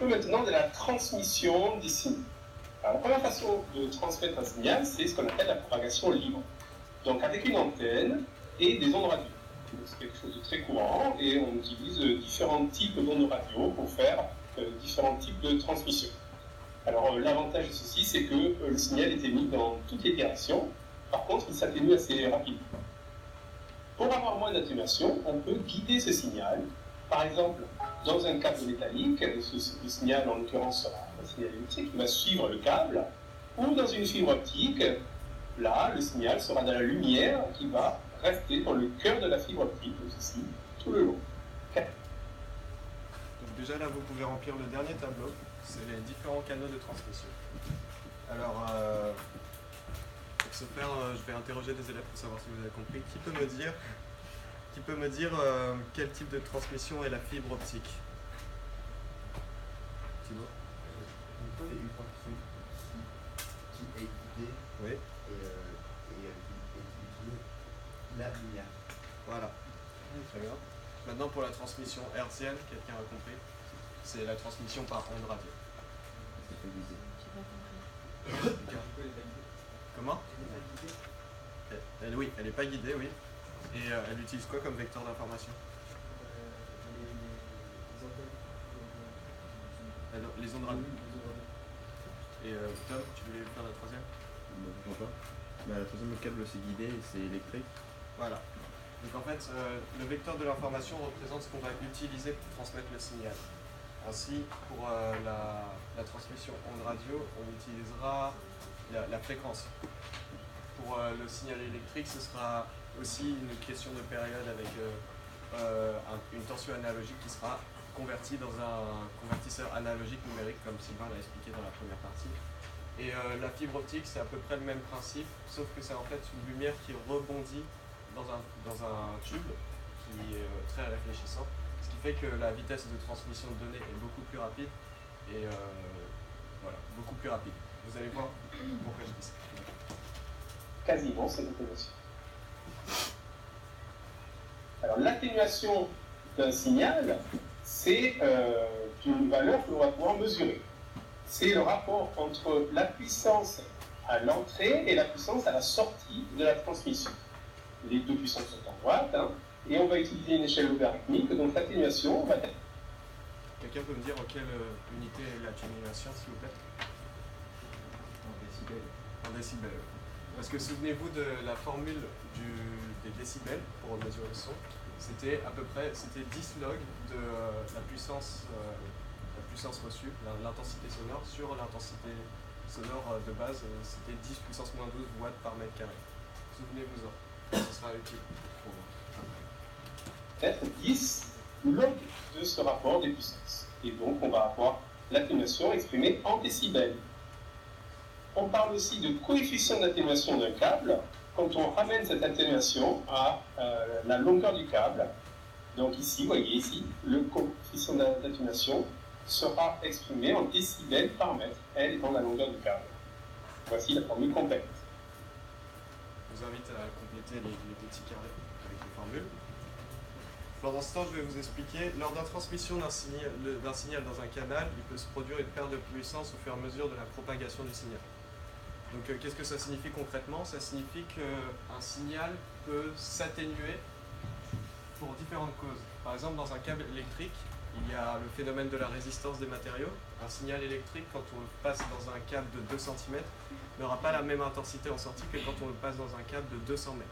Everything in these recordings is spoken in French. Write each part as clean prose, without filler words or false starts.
Maintenant de la transmission des signaux. Alors, la première façon de transmettre un signal, c'est ce qu'on appelle la propagation libre. Donc avec une antenne et des ondes radio. C'est quelque chose de très courant et on utilise différents types d'ondes radio pour faire différents types de transmission. Alors l'avantage de ceci, c'est que le signal est émis dans toutes les directions. Par contre, il s'atténue assez rapidement. Pour avoir moins d'atténuation, on peut guider ce signal. Par exemple, dans un câble métallique, le signal en l'occurrence sera un signal électrique qui va suivre le câble, ou dans une fibre optique, là, le signal sera dans la lumière qui va rester dans le cœur de la fibre optique, ceci, tout le long. Okay. Donc déjà là, vous pouvez remplir le dernier tableau, c'est les différents canaux de transmission. Alors, pour ce faire, je vais interroger des élèves pour savoir si vous avez compris. Qui peut me dire quel type de transmission est la fibre optique? Thibaut? C'est une fonction qui est guidée oui. et qui utilise la lumière. Voilà. Très bien. Maintenant pour la transmission hertzienne, quelqu'un a compris? C'est la transmission par onde radio. C'est pas guidé. J'ai pas compris. Comment? Elle est pas guidée. Oui, elle n'est pas guidée, oui. Et elle utilise quoi comme vecteur d'information? Les ondes radio. Et Tom, tu voulais faire la troisième? Pourquoi pas? La troisième, le câble c'est guidé et c'est électrique. Voilà. Donc en fait, le vecteur de l'information représente ce qu'on va utiliser pour transmettre le signal. Ainsi, pour la transmission onde radio, on utilisera la fréquence. Pour le signal électrique, ce sera aussi une question de période avec une tension analogique qui sera convertie dans un convertisseur analogique numérique, comme Sylvain l'a expliqué dans la première partie. Et la fibre optique, c'est à peu près le même principe, sauf que c'est en fait une lumière qui rebondit dans un tube qui est très réfléchissant, ce qui fait que la vitesse de transmission de données est beaucoup plus rapide, et voilà, beaucoup plus rapide. Vous allez voir pourquoi je dis ça. Quasiment, c'est l'atténuation. Alors l'atténuation d'un signal, c'est une valeur que l'on va pouvoir mesurer. C'est le rapport entre la puissance à l'entrée et la puissance à la sortie de la transmission. Les deux puissances sont en droite, hein, et on va utiliser une échelle logarithmique, donc l'atténuation va être... Quelqu'un peut me dire en quelle unité est l'atténuation, s'il vous plaît? En décibels. En décibels. Parce que souvenez-vous de la formule des décibels pour mesurer le son. C'était à peu près 10 log de la puissance reçue, l'intensité sonore, sur l'intensité sonore de base, c'était 10 puissance moins 12 watts par mètre carré. Souvenez-vous-en, ce sera utile pour Peut-être 10 log de ce rapport des puissances. Et donc on va avoir l'atténuation exprimée en décibels. On parle aussi de coefficient d'atténuation d'un câble quand on ramène cette atténuation à la longueur du câble. Donc ici, vous voyez ici, le coefficient d'atténuation sera exprimé en décibels par mètre, elle étant la longueur du câble. Voici la formule complète. Je vous invite à compléter les petits carrés avec les formules. Pendant ce temps, je vais vous expliquer, lors de la transmission d'un signal dans un canal, il peut se produire une perte de puissance au fur et à mesure de la propagation du signal. Donc qu'est-ce que ça signifie concrètement? Ça signifie qu'un signal peut s'atténuer pour différentes causes. Par exemple, dans un câble électrique, il y a le phénomène de la résistance des matériaux. Un signal électrique, quand on le passe dans un câble de 2 cm, n'aura pas la même intensité en sortie que quand on le passe dans un câble de 200 mètres,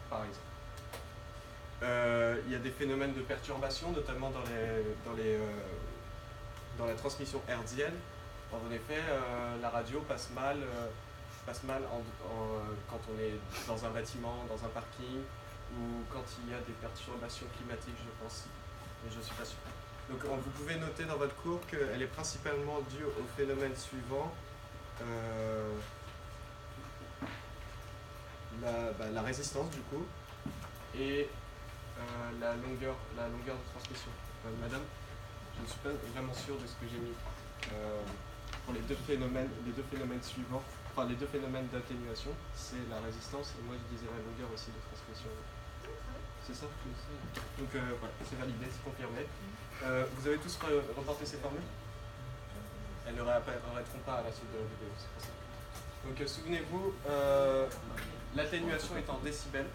par exemple. Il y a des phénomènes de perturbation, notamment dans la transmission hertzienne. En effet, la radio passe mal quand on est dans un bâtiment, dans un parking, ou quand il y a des perturbations climatiques, je pense, mais je ne suis pas sûr. Donc vous pouvez noter dans votre cours qu'elle est principalement due au phénomène suivant, la résistance du coup, et la longueur de transmission. Madame, je ne suis pas vraiment sûr de ce que j'ai mis. Pour les deux phénomènes suivants, enfin les deux phénomènes d'atténuation, c'est la résistance et moi je disais la longueur aussi de transmission. C'est ça? Donc voilà, c'est validé, c'est confirmé. Vous avez tous reporté ces formules? Elles ne réapparaîtront pas à la suite de la vidéo, c'est pour ça. Donc souvenez-vous, l'atténuation est en décibels.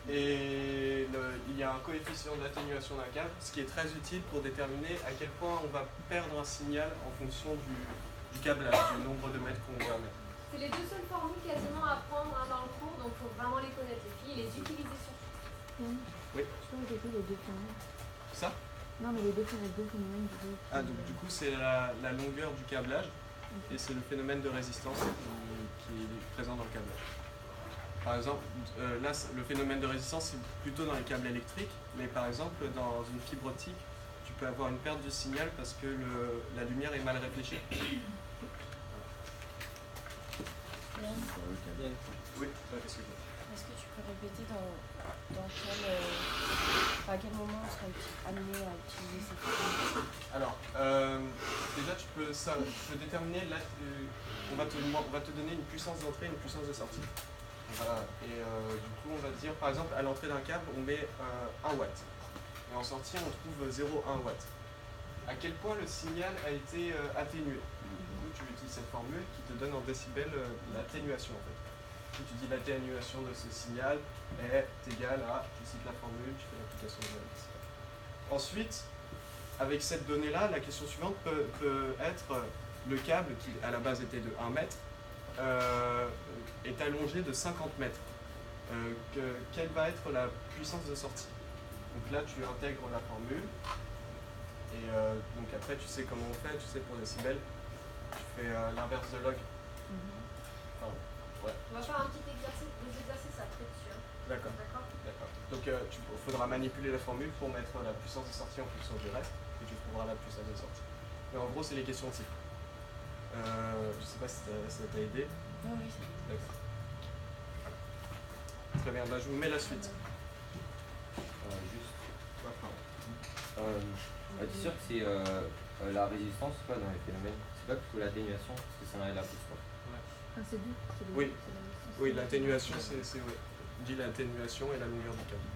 Et il y a un coefficient d'atténuation d'un câble, ce qui est très utile pour déterminer à quel point on va perdre un signal en fonction du câblage, du nombre de mètres qu'on va mettre. C'est les deux seules formules quasiment à prendre dans le cours, donc il faut vraiment les connaître les filles et les utiliser surtout. Oui. Je peux répéter les deux phénomènes. Ça? Non, mais les deux phénomènes du coup. Ah, donc du coup, c'est la longueur du câblage et c'est le phénomène de résistance qui est présent dans le câblage. Par exemple, là, le phénomène de résistance, c'est plutôt dans les câbles électriques, mais par exemple, dans une fibre optique, tu peux avoir une perte du signal parce que la lumière est mal réfléchie. Oui, qu'est-ce que Est-ce que tu peux répéter à quel moment on sera amené à utiliser cette technique? Alors, déjà, tu peux déterminer, on va te donner une puissance d'entrée et une puissance de sortie. Voilà. Et du coup, on va dire, par exemple, à l'entrée d'un câble, on met 1 watt. Et en sortie, on trouve 0,1 watt. À quel point le signal a été atténué? Du coup, tu utilises cette formule qui te donne en décibels l'atténuation, en fait. Tu dis l'atténuation de ce signal est égale à, tu cites la formule, tu fais l'application de la décibels. Ensuite, avec cette donnée-là, la question suivante peut être le câble qui, à la base, était de 1 mètre, est allongé de 50 mètres. Quelle va être la puissance de sortie? Donc là, tu intègres la formule. Et donc après, tu sais comment on fait, tu sais pour décibels, tu fais l'inverse de log. Enfin, ouais. On va faire un petit exercice, des exercices après dessus. Hein. D'accord. Donc il faudra manipuler la formule pour mettre la puissance de sortie en fonction du reste, et tu trouveras la puissance de sortie. Mais en gros, c'est les questions type. Je sais pas si ça t'a aidé. Oui. D'accord. Très bien, bah, je vous mets la suite. Tu es sûr que c'est la résistance quoi, dans les phénomènes? C'est pas plutôt l'atténuation, parce que ça n'arrive la plus quoi. Ah, c'est deux. Oui. Oui, l'atténuation, c'est oui. On dit l'atténuation et la longueur du câble.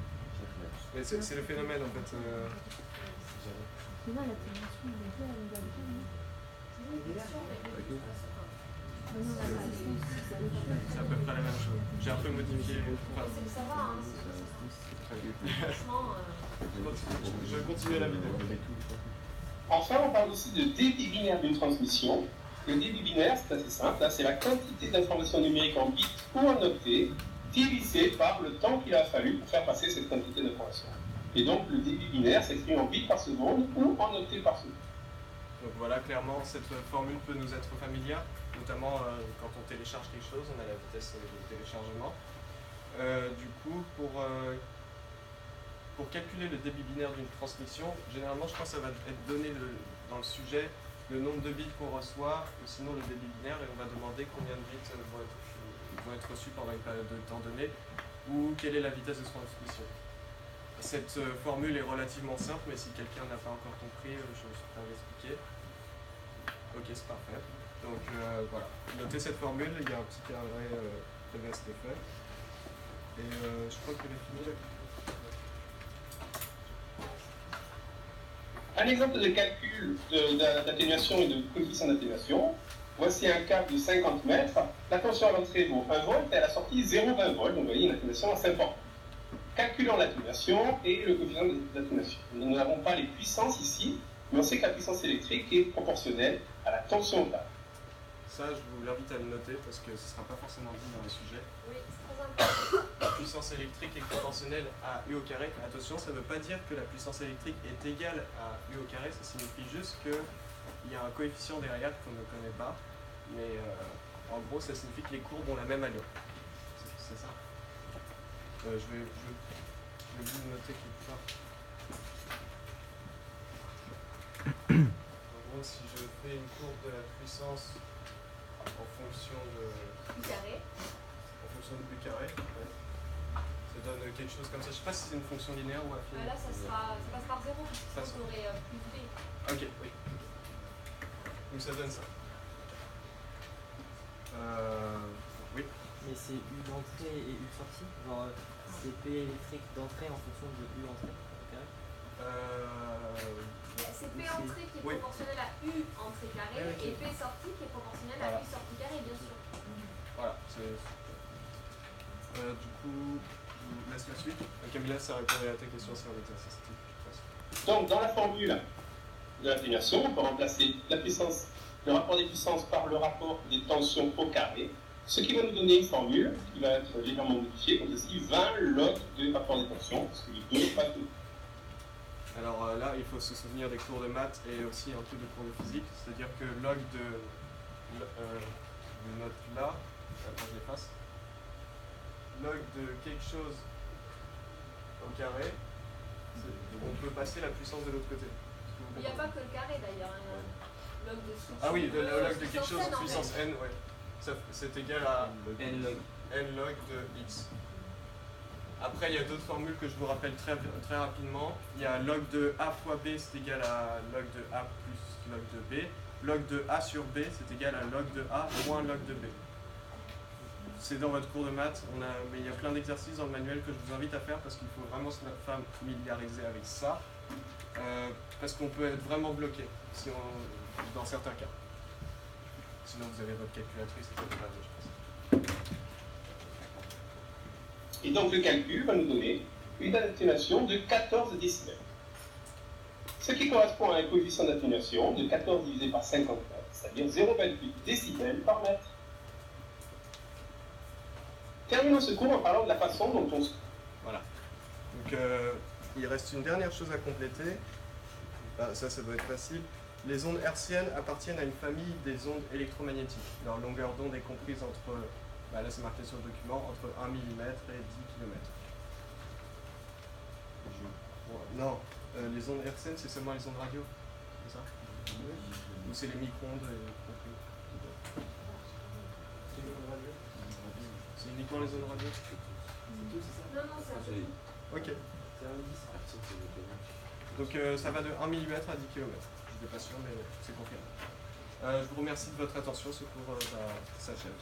Mais c'est le phénomène en fait. Mais non, l'atténuation, il est la longueur du câble. C'est à peu près la même chose. J'ai un peu modifié. Enfin, Ça va, hein. Franchement, je vais continuer la vidéo. Enfin, on parle aussi de débit binaire d'une transmission. Le débit binaire, c'est assez simple, c'est la quantité d'informations numériques en bits ou en octets divisée par le temps qu'il a fallu pour faire passer cette quantité d'informations. Et donc, le débit binaire s'écrit en bits par seconde ou en octets par seconde. Donc voilà, clairement, cette formule peut nous être familière, notamment quand on télécharge quelque chose, on a la vitesse de téléchargement. Du coup, pour calculer le débit binaire d'une transmission, généralement, je pense que ça va être donné dans le sujet le nombre de bits qu'on reçoit, ou sinon le débit binaire, et on va demander combien de bits vont être reçus pendant une période de temps donnée, ou quelle est la vitesse de transmission. Cette formule est relativement simple, mais si quelqu'un n'a pas encore compris, je suis prêt à l'expliquer. Ok, c'est parfait. Donc voilà, notez cette formule, il y a un petit carré prévu à cet effet. Et je crois que les fini. Un exemple de calcul d'atténuation et de coefficient d'atténuation. Voici un câble de 50 mètres. La tension à l'entrée vaut 1 volt et à la sortie 0,20 volts. Donc vous voyez une atténuation assez importante. Calculons l'atténuation et le coefficient d'atténuation. Nous n'avons pas les puissances ici, mais on sait que la puissance électrique est proportionnelle à la tension de câble. Ça, je vous l'invite à le noter parce que ce ne sera pas forcément dit dans le sujet. oui, c'est très important. La puissance électrique est proportionnelle à U au carré. Attention, ça ne veut pas dire que la puissance électrique est égale à U au carré, ça signifie juste qu'il y a un coefficient derrière qu'on ne connaît pas, mais en gros, ça signifie que les courbes ont la même allure. C'est ça. Je vais vous le noter quelque part. En gros, si je fais une courbe de la puissance en fonction de Du carré. U carré, ouais. Ça donne quelque chose comme ça. Je ne sais pas si c'est une fonction linéaire ou affine. Là, ça passe par 0. Ça Donc, on aurait plus B. Ok, oui. Donc ça donne ça. Oui. Mais c'est U d'entrée et U de sortie. Genre, c'est P électrique d'entrée en fonction de U entrée. Okay. C'est P entrée qui est proportionnel à U entrée carrée et P sortie qui est proportionnel à U sortie carrée, bien sûr. Voilà, du coup, je vous laisse la suite. Camilla, ça répondait à ta question sur l'exercice. Donc, dans la formule de l'atténuation, on peut remplacer la puissance, le rapport des puissances par le rapport des tensions au carré, ce qui va nous donner une formule qui va être légèrement modifiée, comme ceci, 20 log de rapport des tensions, parce que les deux, pas tout. Alors là, il faut se souvenir des cours de maths et aussi un peu de cours de physique, c'est-à-dire que log de note là, attends, je l'efface, log de quelque chose au carré, on peut passer la puissance de l'autre côté. Il n'y a pas que le carré d'ailleurs, log de source. Ah oui, le log de quelque chose puissance n, ouais. C'est égal à n log de x. Après, il y a d'autres formules que je vous rappelle très rapidement. Il y a log de a fois b, c'est égal à log de a plus log de b. Log de a sur b, c'est égal à log de a moins log de b. C'est dans votre cours de maths, mais il y a plein d'exercices dans le manuel que je vous invite à faire parce qu'il faut vraiment se familiariser avec ça. Parce qu'on peut être vraiment bloqué dans certains cas. Sinon, vous avez votre calculatrice, etc. Je pense. Et donc, le calcul va nous donner une atténuation de 14 décibels. Ce qui correspond à un coefficient d'atténuation de 14 divisé par 54, c'est-à-dire 0,28 décibels par mètre. Terminons ce cours en parlant de la façon dont on se... Voilà. Donc, il reste une dernière chose à compléter. Ça doit être facile. Les ondes hertziennes appartiennent à une famille des ondes électromagnétiques. Leur longueur d'onde est comprise entre, là c'est marqué sur le document, entre 1 mm et 10 km. Non, les ondes hertziennes, c'est seulement les ondes radio, c'est ça? Ou c'est les micro-ondes compris? C'est les ondes radio? C'est uniquement les ondes radio? Non, c'est un Ok. Donc ça va de 1 mm à 10 km. Je n'étais pas sûr, mais c'est confirmé. Je vous remercie de votre attention. Ce cours s'achève.